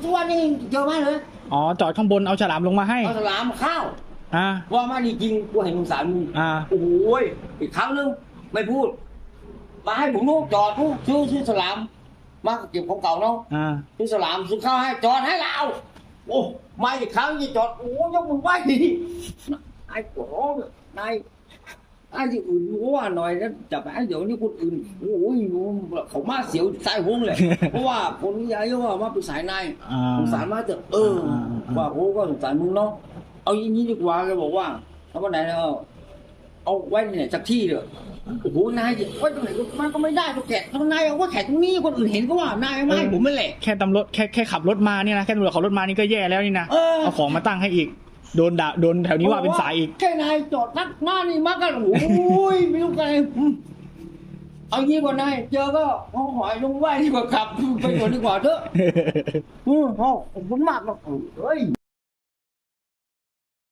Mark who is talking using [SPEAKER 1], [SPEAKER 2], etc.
[SPEAKER 1] ทุกวันนี้เจอไหมเลย
[SPEAKER 2] อ๋อจอดข้างบนเอาฉลามลงมาให้
[SPEAKER 1] เอาฉลามข้าว
[SPEAKER 2] อ่า
[SPEAKER 1] ว่ามาดีจริงกูเห็นสงสารมึง โอ้โหอีกครั้งนึงไม่พูด มาให้ผมลูกจอดลูกซื้อฉลามมาเก็บของเก่าเนาะ ซื้อฉลามซื้อข้าวให้จอดให้เราโอ้มาอีกครั้งจะจอดโอ้ยกมือไหว้ดินายปวดร้องนายไอ้ที่อื่นรู้ว่าหน่อยนะจะไปเดี๋ยวนี้คนอื่นโอ้ยเขามาเสียวสายหงเลย เพราะว่าคนนี้อายุว่ามาเป็นสายนายสงสารมากเถอะว่าโอ้ก็สงสารมึงเนาะเอาอย่างนี้ดีกว่าแกบอกว่าถ้าวันไหนเอาไว้เนี่ยสักที่เถอะโอ้โหนายไว้ตรงไหนมันก็ไม่ได้ตัวแขกทำนายเอาว่าแขกตรงนี้คนอื่นเห็นก็ว่านายไม่ให้ผมไม่แหละ
[SPEAKER 2] แค่ตำรวจแค่ขับรถมาเนี่ยนะแค่ตำรวจขับรถมานี่ก็แย่แล้วนี่นะเอาของมาตั้งให้อีกโดนด่าโดนแถวนี้ว่าเป็นสายอีก
[SPEAKER 1] แค่นายจอดนักหน้านี่มากกันโอ้ยไม่รู้กันเลยเอางี้ก่อนนายเจอก็ห้องหอยลงไหวดีกว่าขับไปก่อนดีกว่าเถอะพ่อผมมากหรอกเฮ้ย